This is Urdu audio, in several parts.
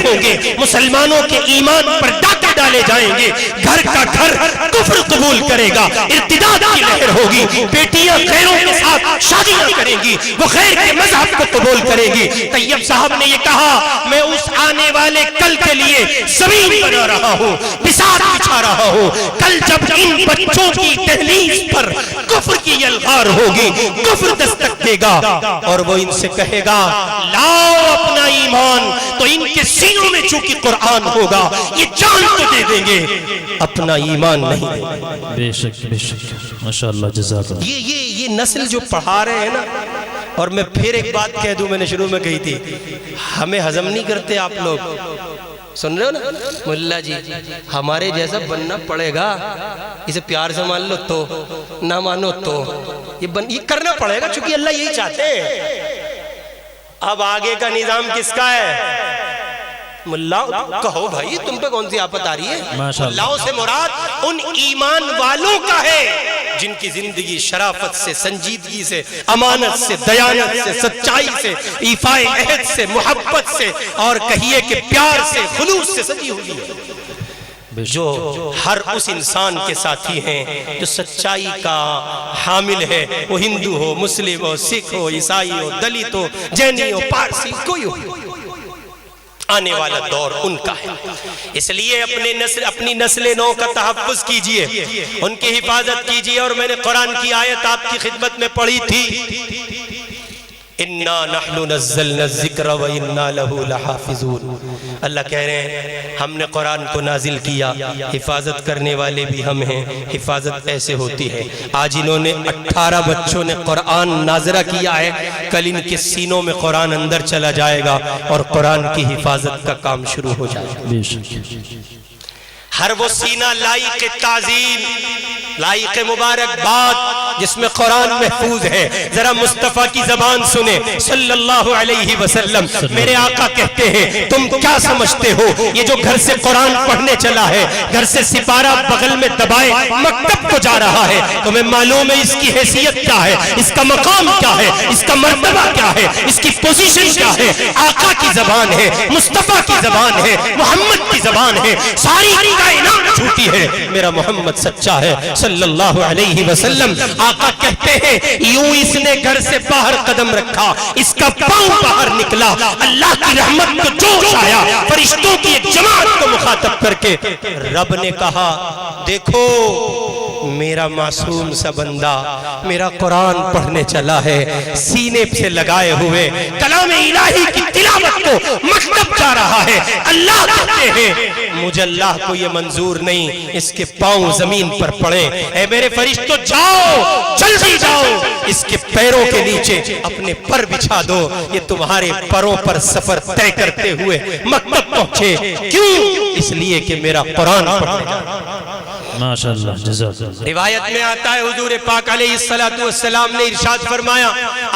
ہوں گے، مسلمانوں کے ایمان پر ڈاکے ڈالے جائیں گے، گھر کا گھر کفر قبول کرے گا، ارتداد کی لہر ہوگی، بیٹیاں غیروں کے ساتھ شادیاں کریں گی، وہ غیر کے مذہب کو قبول کریں گی۔ طیب صاحب نے یہ کہا میں اس آنے والے کل کے لیے زمین بنا رہا ہوں، بساط بچھا رہا ہوں، کل جب ان بچوں کی دہلیز پر کفر کی یلغار ہوگی، کفر دستک دے گا اور وہ ان سے کہے گا لاؤ اپنا ایمان، تو ان کے سینوں میں چونکہ قرآن ہوگا یہ جان تو دے دیں گے اپنا ایمان نہیں۔ بے شک بے شک، ماشاءاللہ جزاک اللہ۔ یہ نسل جو پڑھا رہے ہیں نا، اور میں پھر ایک بات کہہ دوں، میں نے شروع میں کہی تھی، ہمیں ہضم نہیں کرتے آپ لوگ، سن رہے ہو نا ملا جی، ہمارے جیسا بننا پڑے گا، اسے پیار سے مان لو تو نہ مانو تو یہ کرنا پڑے گا، چونکہ اللہ یہی چاہتے ہیں۔ اب آگے کا نظام کس کا ہے؟ ملا کہو بھائی، تم پہ کون سی آفت آ رہی ہے؟ ملاؤں سے مراد ان ایمان والوں کا ہے جن کی زندگی شرافت سے، سنجیدگی سے، امانت سے، دیانت سے، سچائی سے، ایفاء عہد سے، محبت سے اور کہیے کہ پیار سے، خلوص سے سجی ہوئی ہے، جو ہر اس انسان کے ساتھی ہیں جو سچائی کا حامل ہے، وہ ہندو ہو، مسلم ہو، سکھ ہو، عیسائی ہو، دلت ہو، جینی ہو، پارسی کوئی ہو، آنے والا دور ان کا ہے۔ اس لیے اپنی نسل نو کا تحفظ کیجئے، ان کی حفاظت کیجئے، اور میں نے قرآن کی آیت آپ کی خدمت میں پڑھی تھی، اِنَّا نَحْنُ نَزَّلْنَا الذِّكْرَ وَإِنَّا لَهُ لَحَافِظُونَ۔ اللہ کہہ رہے ہیں ہم نے قرآن کو نازل کیا، حفاظت کرنے والے بھی ہم ہیں۔ حفاظت ایسے ہوتی ہے، آج انہوں نے 18 بچوں نے قرآن ناظرہ کیا ہے، کل ان کے سینوں میں قرآن اندر چلا جائے گا اور قرآن کی حفاظت کا کام شروع ہو جائے گا۔ ہر وہ سینہ لائق تعظیم، لائق مبارکباد جس میں قرآن محفوظ ہے، ذرا مصطفیٰ کی زبان سنیں صلی اللہ علیہ وسلم۔ میرے آقا کہتے ہیں تم کیا سمجھتے ہو یہ جو گھر سے قرآن پڑھنے چلا ہے، گھر سے سپارہ بغل میں دبائے مکتب کو جا رہا ہے، تمہیں معلوم ہے اس کی حیثیت کیا ہے، اس کا مقام کیا ہے، اس کا مرتبہ کیا ہے، اس کی پوزیشن کیا ہے؟ آقا کی زبان ہے، مصطفیٰ کی زبان ہے، محمد کی زبان ہے، ساری کائنات جھوٹی ہے، میرا محمد سچا ہے صلی اللہ علیہ وسلم۔ آقا کہتے ہیں یوں اس نے گھر سے باہر قدم رکھا، اس کا پاؤں باہر نکلا، اللہ کی رحمت کو جوش آیا، فرشتوں کی ایک جماعت کو مخاطب کر کے رب نے کہا دیکھو میرا معصوم سا بندہ میرا قرآن پڑھنے چلا ہے، سینے سے لگائے ہوئے کلام الہی کی تلاوت کو مکتب جا رہا ہے۔ اللہ کہتے ہیں مجھے اللہ کو یہ منظور نہیں اس کے پاؤں زمین پر پڑے، اے میرے فرشتوں جاؤ، جلدی جاؤ، اس کے پیروں کے نیچے اپنے پر بچھا دو، یہ تمہارے پروں پر سفر طے کرتے ہوئے مکتب پہنچے۔ کیوں؟ اس لیے کہ میرا قرآن پڑھنے جا۔ ماشاءاللہ جزاک اللہ۔ روایت میں آتا ہے حضور پاک علیہ السلام نے ارشاد فرمایا،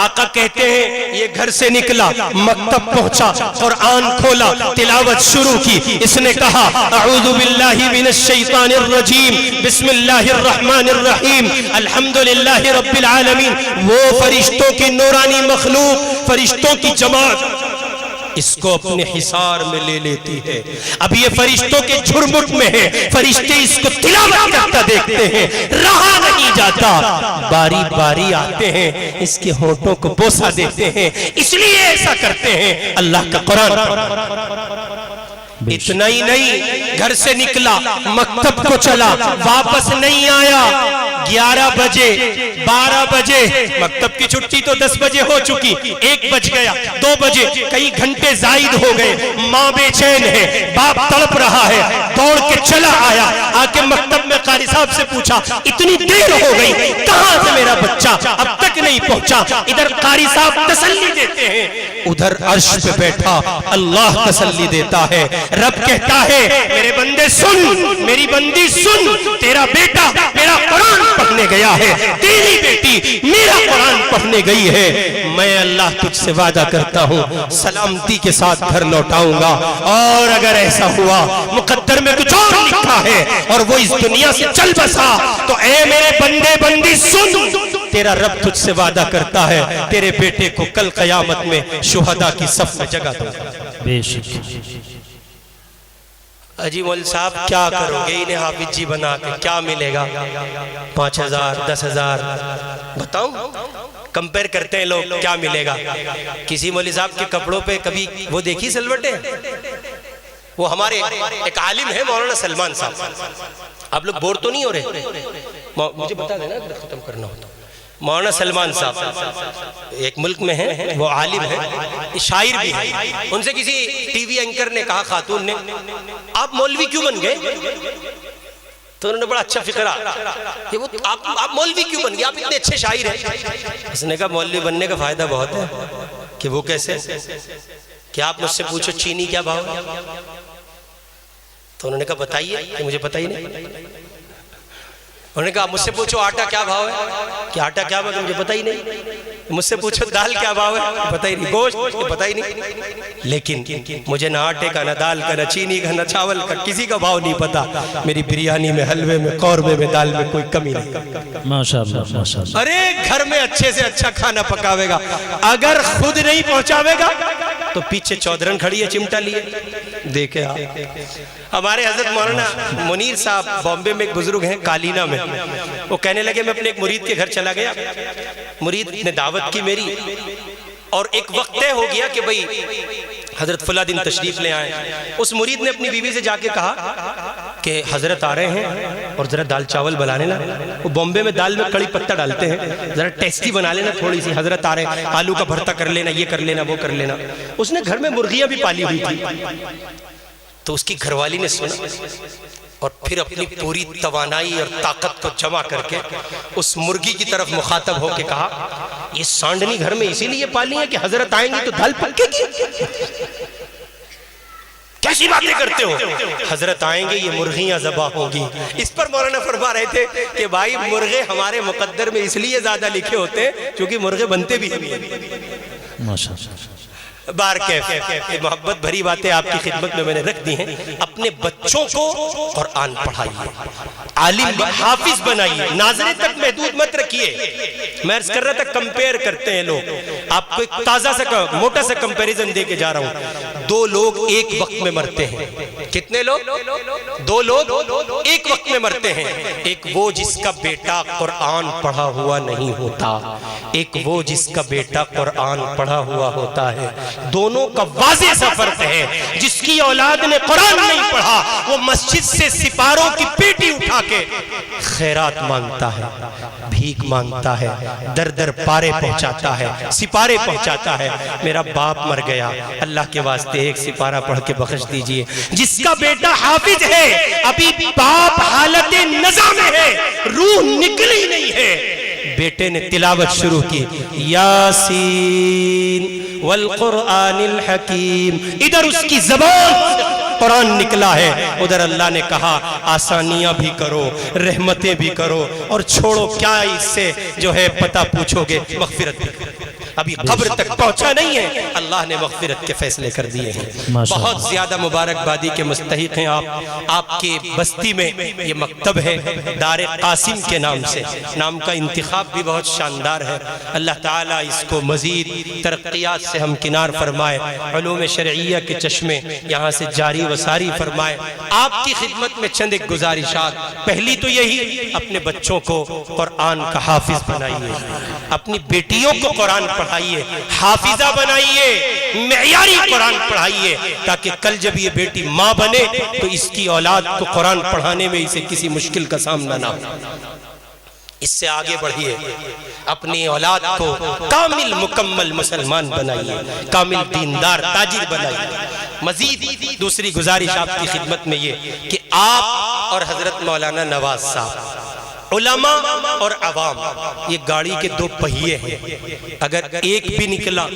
آقا کہتے ہیں یہ گھر سے نکلا، مکتب پہنچا، قرآن کھولا، تلاوت شروع کی، اس نے کہا اعوذ باللہ من الشیطان الرجیم بسم اللہ الرحمن الرحیم الحمدللہ رب العالمین۔ وہ فرشتوں کی نورانی مخلوق، فرشتوں کی جماعت اس کو اپنے حصار میں لے لیتی ہے، اب یہ فرشتوں کے جھرمٹ میں ہے، فرشتے اس کو تلاوت کرتا دیکھتے ہیں، رہا نہیں جاتا، باری باری آتے ہیں، اس کے ہونٹوں کو بوسہ دیتے ہیں، اس لیے ایسا کرتے ہیں اللہ کا قرآن۔ اتنا ہی نہیں، گھر سے نکلا، مکتب کو چلا، واپس نہیں آیا، 11 بجے 12 بجے، مکتب کی چھٹی تو 10 بجے ہو چکی، 1 بج گیا، 2 بجے، کئی گھنٹے زائد ہو گئے، ماں بے چین ہے، باپ تڑپ رہا ہے، دوڑ کے چلا آیا، آ کے مکتب میں قاری صاحب سے پوچھا اتنی دیر ہو گئی، کہاں سے میرا بچہ اب تک نہیں پہنچا؟ ادھر قاری صاحب تسلی دیتے ہیں، ادھر عرش پہ بیٹھا اللہ تسلی دیتا ہے، رب کہتا ہے میرے بندے سن، میری بندی سن، تیرا بیٹا میرا قرآن پڑھنے گیا ہے، تیری بیٹی میرا قرآن پڑھنے گئی ہے، میں اللہ تجھ سے وعدہ کرتا ہوں سلامتی کے ساتھ گھر لوٹاؤں گا، اور اگر ایسا ہوا مقدر میں کچھ اور لکھا ہے اور وہ اس دنیا سے چل بسا تو اے میرے بندے بندی سن، تیرا رب تجھ سے وعدہ کرتا ہے تیرے بیٹے کو کل قیامت میں شہداء کی صف میں جگہ دوں گا۔ بے شک اجی مول صاحب کیا کرو گے انہیں حافظ جی بنا کے کیا ملے گا؟ 5,000 10,000 بتاؤں؟ کمپیر کرتے ہیں لوگ کیا ملے گا؟ کسی مولی صاحب کے کپڑوں پہ کبھی وہ دیکھی سلوٹیں؟ وہ ہمارے ایک عالم ہے مولانا سلمان صاحب، آپ لوگ بور تو نہیں ہو رہے؟ مجھے بتا دینا اگر ختم کرنا ہوتا۔ مولانا سلمان صاحب ایک ملک میں ہیں، وہ عالم ہیں، شاعر بھی ہیں۔ ان سے کسی ٹی وی اینکر نے کہا، خاتون نے، آپ مولوی کیوں بن گئے؟ تو انہوں نے بڑا اچھا فکرہ کہ آپ مولوی کیوں بن گئے؟ آپ اتنے اچھے شاعر ہیں۔ اس نے کہا مولوی بننے کا فائدہ بہت ہے۔ کہ وہ کیسے؟ کہ آپ مجھ سے پوچھو چینی کیا بھاؤ ہے؟ تو انہوں نے کہا بتائیے، کہ مجھے پتہ ہی نہیں۔ انہوں نے کہا مجھ سے پوچھو آٹا کیا بھاؤ ہے؟ کہ آٹا کیا بھاؤ ہے؟ مجھے پتہ ہی نہیں۔ مجھ سے پوچھو دال کیا بھاؤ ہے؟ پتہ ہی نہیں۔ گوشت؟ پتہ ہی نہیں۔ لیکن مجھے نہ آٹے کا، نہ دال کا، نہ چینی کا، نہ چاول کا، کسی کا بھاؤ نہیں پتا۔ میری بریانی میں، حلوے میں، قورمے میں، دال میں کوئی کمی نہیں۔ ماشاءاللہ ماشاءاللہ۔ ارے گھر میں اچھے سے اچھا کھانا پکاوے گا، اگر خود نہیں پہنچاوے گا تو پیچھے چودرن کھڑی ہے چمٹا لیے۔ دیکھیں آپ، ہمارے حضرت مولانا منیر صاحب بامبے میں ایک بزرگ ہیں کالینہ میں، وہ کہنے لگے میں اپنے ایک مرید کے گھر چلا گیا، مرید نے دعوت کی میری، اور ایک وقت طے ہو گیا کہ بھئی حضرت فلاں دن تشریف لے آئیں۔ اس مرید نے اپنی بیوی سے جا کے کہا کہ حضرت آ رہے ہیں اور ذرا دال چاول بنا لینا، وہ بامبے میں دال میں کڑی پتہ ڈالتے ہیں، ذرا ٹیسٹی بنا لینا تھوڑی سی، حضرت آ رہے ہیں، آلو کا بھرتا کر لینا، یہ کر لینا، وہ کر لینا۔ اس نے گھر میں مرغیاں بھی پالی ہوئی تھی، تو اس کی گھر والی نے سنا اور پھر اپنی پوری توانائی اور طاقت کو جمع کر کے اس مرغی کی طرف مخاطب ہو کے کہا یہ سانڈنی گھر میں اسی لیے پالی ہے کہ حضرت آئیں گی تو دال پکے گی؟ کیسی باتیں کرتے ہو؟ حضرت آئیں گے یہ مرغیاں ذبح ہوں گی۔ اس پر مولانا فرما رہے تھے کہ بھائی مرغے ہمارے مقدر میں اس لیے زیادہ لکھے ہوتے ہیں کیونکہ مرغے بنتے بھی ہیں۔ ماشاءاللہ۔ بار کیف محبت بھری باتیں آپ کی خدمت میں نے رکھ دی ہیں۔ اپنے بچوں کو قرآن پڑھائیے، عالم حافظ بنائیے، ناظرے تک محدود مت رکھیے۔ میں عرض کر رہا تھا کمپیر کرتے ہیں لوگ، آپ کو ایک تازہ سا موٹا سا کمپیریزن دے کے جا رہا ہوں۔ 2 لوگ ایک وقت میں مرتے ہیں۔ کتنے لوگ؟ 2 لوگ ایک وقت میں مرتے ہیں۔ ایک وہ جس کا بیٹا قرآن پڑھا ہوا نہیں ہوتا، ایک وہ جس کا بیٹا قرآن پڑھا ہوا ہوتا ہے۔ دونوں کا واضح سا فرق ہے۔ جس کی اولاد نے قرآن نہیں پڑھا وہ مسجد سے سپاروں کی پیٹی اٹھا کے خیرات مانگتا ہے، بھیک مانگتا ہے، در در پارے پہنچاتا ہے، سپارے پہنچاتا ہے۔ میرا باپ مر گیا، اللہ کے واسطے ایک سپارہ پڑھ کے بخش دیجئے۔ جس کا بیٹا حافظ ہے، ابھی باپ حالت نزع میں ہے، روح نکلی نہیں ہے، بیٹے نے تلاوت شروع کی، یاسین والقرآن الحکیم، ادھر اس کی زبان قرآن نکلا ہے، ادھر اللہ نے کہا آسانیاں بھی کرو، رحمتیں بھی کرو، اور چھوڑو کیا اس سے جو ہے پتہ پوچھو گے، مغفرت بھی کرو۔ ابھی قبر تک پہنچا نہیں ہے، اللہ نے مغفرت کے فیصلے کر دیے ہیں۔ بہت زیادہ مبارکبادی کے مستحق ہیں آپ کے بستی میں یہ مکتب ہے دار قاسم کے نام سے، نام کا انتخاب بھی بہت شاندار ہے۔ اللہ تعالیٰ اس کو مزید ترقیات سے ہمکنار فرمائے، علوم شرعیہ کے چشمے یہاں سے جاری و ساری فرمائے۔ آپ کی خدمت میں چند ایک گزارشات، پہلی تو یہی اپنے بچوں کو قرآن کا حافظ بنائیے، اپنی بیٹیوں کو قرآن پڑھائیے، حافظہ بنائیے، معیاری قرآن پڑھائیے، تاکہ کل جب یہ بیٹی ماں بنے تو اس کی اولاد کو قرآن پڑھانے میں اسے کسی مشکل کا سامنا نہ ہو۔ اس سے آگے بڑھیے، اپنی اولاد کو کامل مکمل مسلمان بنائیے، کامل دیندار تاجر بنائیے۔ مزید دوسری گزارش آپ کی خدمت میں یہ کہ آپ اور حضرت مولانا نواز صاحب، علماء اور عوام، یہ گاڑی کے 2 پہیے ہیں، اگر ایک بھی نکلا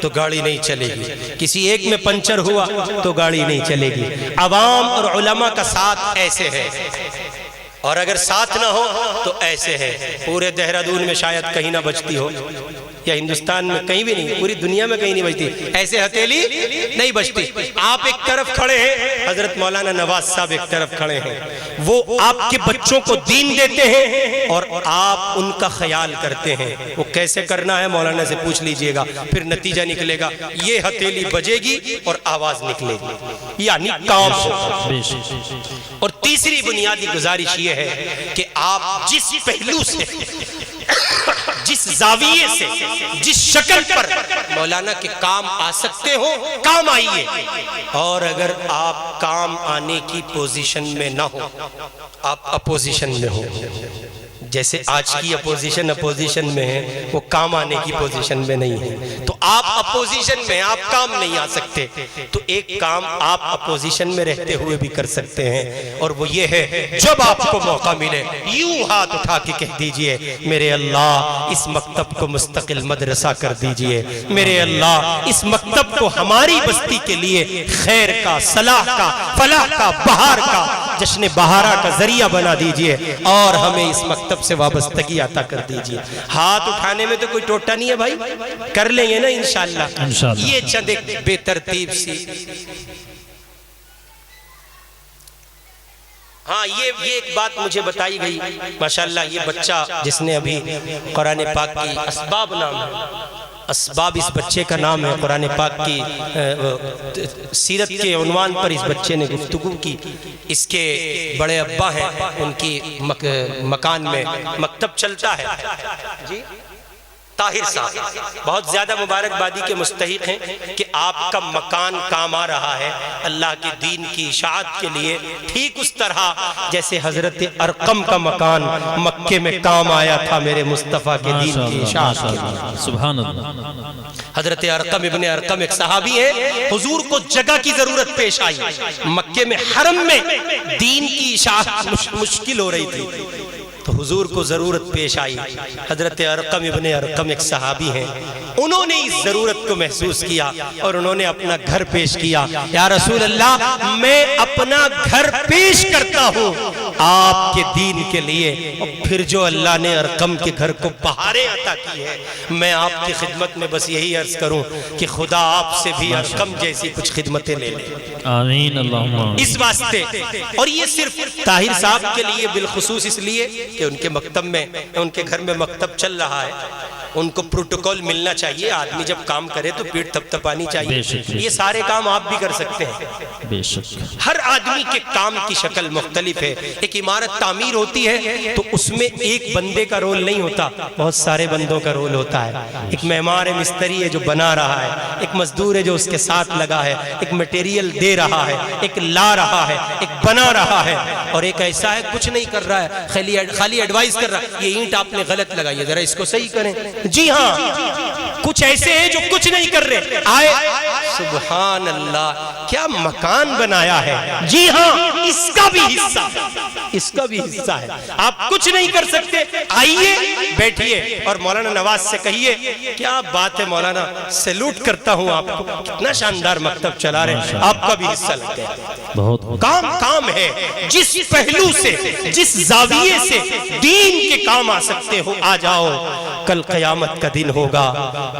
تو گاڑی نہیں چلے گی، کسی ایک میں پنچر ہوا تو گاڑی نہیں چلے گی۔ عوام اور علماء کا ساتھ ایسے ہے، اور اگر ساتھ نہ ہو تو ایسے ہے، پورے دہرادون میں شاید کہیں نہ بچتی ہو، یا ہندوستان میں کہیں بھی نہیں، پوری دنیا میں کہیں نہیں بجتی، ایسے ہتھیلی نہیں بجتی۔ آپ ایک طرف کھڑے ہیں، حضرت مولانا نواز صاحب ایک طرف کھڑے ہیں، وہ آپ کے بچوں کو دین دیتے ہیں اور آپ ان کا خیال کرتے ہیں۔ وہ کیسے کرنا ہے مولانا سے پوچھ لیجئے گا، پھر نتیجہ نکلے گا، یہ ہتھیلی بجے گی اور آواز نکلے گی، یعنی کام ہوگا۔ اور تیسری بنیادی گزارش یہ ہے کہ آپ جس پہلو سے، جس زاویے سے، جس شکل پر مولانا کے کام آ سکتے ہو، کام آئیے۔ اور اگر آپ کام آنے کی پوزیشن میں نہ ہو، آپ اپوزیشن میں ہو، جیسے آج کی اپوزیشن میں ہے، وہ کام آنے کی پوزیشن میں نہیں ہے، تو آپ اپوزیشن میں، آپ کام نہیں آ سکتے، تو ایک کام آپ اپوزیشن میں رہتے ہوئے بھی کر سکتے ہیں، اور وہ یہ ہے جب آپ کو موقع ملے یوں ہاتھ اٹھا کے کہہ دیجئے میرے اللہ اس مکتب کو مستقل مدرسہ کر دیجئے، میرے اللہ اس مکتب کو ہماری بستی کے لیے خیر کا، صلاح کا، فلاح کا، بہار کا، جشن بہارا کا ذریعہ بنا دیجئے، اور ہمیں اس مکتب سے وابستگی عطا کر دیجئے۔ ہاتھ اٹھانے میں تو کوئی ٹوٹا نہیں ہے بھائی، کر لیں گے نا انشاءاللہ۔ یہ چند ایک بے ترتیب سی، ہاں یہ ایک بات مجھے بتائی گئی، ماشاءاللہ یہ بچہ جس نے ابھی قرآن پاک کی اسباب نام ہے، اسباب اس بچے کا نام ہے، قرآن پاک کی سیرت کے عنوان پر اس بچے نے گفتگو کی۔ اس کے بڑے ابا ہیں، ان کی مکان میں مکتب چلتا ہے، جی طاہر صاحب بہت زیادہ مبارکبادی کے مستحق ہیں کہ آپ کا مکان کام آ رہا ہے اللہ کے دین کی اشاعت کے لیے، ٹھیک اس طرح جیسے حضرت ارقم کا مکان مکے میں کام آیا تھا میرے مصطفیٰ کے دین کی اشاعت کے لیے۔ سبحان اللہ۔ حضرت ارقم ابن ارقم ایک صحابی ہے، حضور کو جگہ کی ضرورت پیش آئی، مکے میں حرم میں دین کی اشاعت مشکل ہو رہی تھی، تو حضور کو ضرورت پیش آئی۔ حضرت ارقم ابن ارقم ایک صحابی ہیں، انہوں نے اس ضرورت کو محسوس کیا اور انہوں نے اپنا گھر پیش کیا۔ یا رسول اللہ میں اپنا گھر پیش کرتا ہوں آپ کے دین کے لیے، اور پھر جو اللہ نے ارقم کے گھر کو بہاریں عطا کی ہے، میں آپ کی خدمت میں بس یہی عرض کروں کہ خدا آپ سے بھی ارقم جیسی کچھ خدمتیں لے لے۔ آمین اللہم اس واسطے، اور یہ صرف طاہر صاحب کے لیے بالخصوص اس لیے کہ ان کے مکتب میں، ان کے گھر میں مکتب چل رہا ہے، ان کو پروٹوکول ملنا چاہیے، آدمی جب کام کرے تو پیٹ تھپ تھپانی چاہیے، یہ سارے کام آپ بھی کر سکتے ہیں۔ بے شک ہر آدمی کے کام کی شکل مختلف ہے، ایک عمارت تعمیر ہوتی ہے تو اس میں ایک بندے کا رول نہیں ہوتا، بہت سارے بندوں کا رول ہوتا ہے۔ ایک معمار مستری ہے جو بنا رہا ہے، ایک مزدور ہے جو اس کے ساتھ لگا ہے، ایک مٹیریل دے رہا ہے، ایک لا رہا ہے، ایک بنا رہا ہے، اور ایک ایسا ہے کچھ نہیں کر رہا ہے، خالی ایڈوائز کر رہا ہے، یہ اینٹ آپ نے غلط لگائی ہے، ذرا اس کو صحیح کریں۔ جی ہاں، کچھ ایسے ہیں جو کچھ نہیں کر رہے، آئے سبحان اللہ کیا مکان بنایا ہے، جی ہاں اس کا بھی حصہ، اس کا بھی حصہ ہے۔ آپ کچھ نہیں کر سکتے، آئیے بیٹھیے اور مولانا نواز سے کہیے کیا بات ہے مولانا، سیلوٹ کرتا ہوں آپ کو، کتنا شاندار مکتب چلا رہے ہیں، آپ کا بھی حصہ لگتے ہیں۔ بہت کام ہے، جس پہلو سے، جس زاویے سے دین کے کام آ سکتے ہو آ جاؤ، کل قیامت کا دن ہوگا،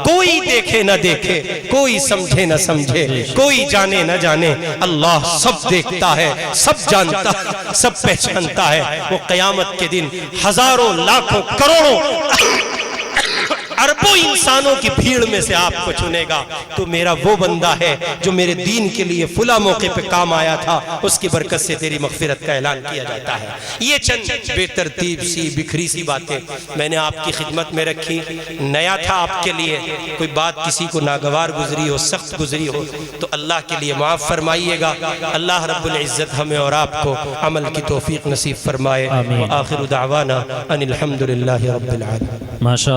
کوئی دیکھے نہ دیکھے، کوئی سمجھے نہ سمجھے، کوئی جانے نہ جانے، اللہ سب دیکھتا ہے، سب جانتا ہے، سب پہچانتا ہے۔ وہ قیامت کے دن ہزاروں لاکھوں کروڑوں اربوں انسانوں کی بھیڑ میں سے آپ کو چنے گا، تو میرا وہ بندہ ہے جو میرے دین کے لیے فلاں موقع پہ کام آیا تھا، اس کی برکت سے تیری مغفرت کا اعلان کیا جاتا ہے۔ یہ چند بے ترتیب سی بکھری سی باتیں میں نے آپ کی خدمت میں رکھی، نیا تھا آپ کے لیے، کوئی بات کسی کو ناگوار گزری ہو، سخت گزری ہو تو اللہ کے لیے معاف فرمائیے گا۔ اللہ رب العزت ہمیں اور آپ کو عمل کی توفیق نصیب فرمائے۔ وآخر دعوانا ان الحمدللہ رب العالمین۔ ماشاء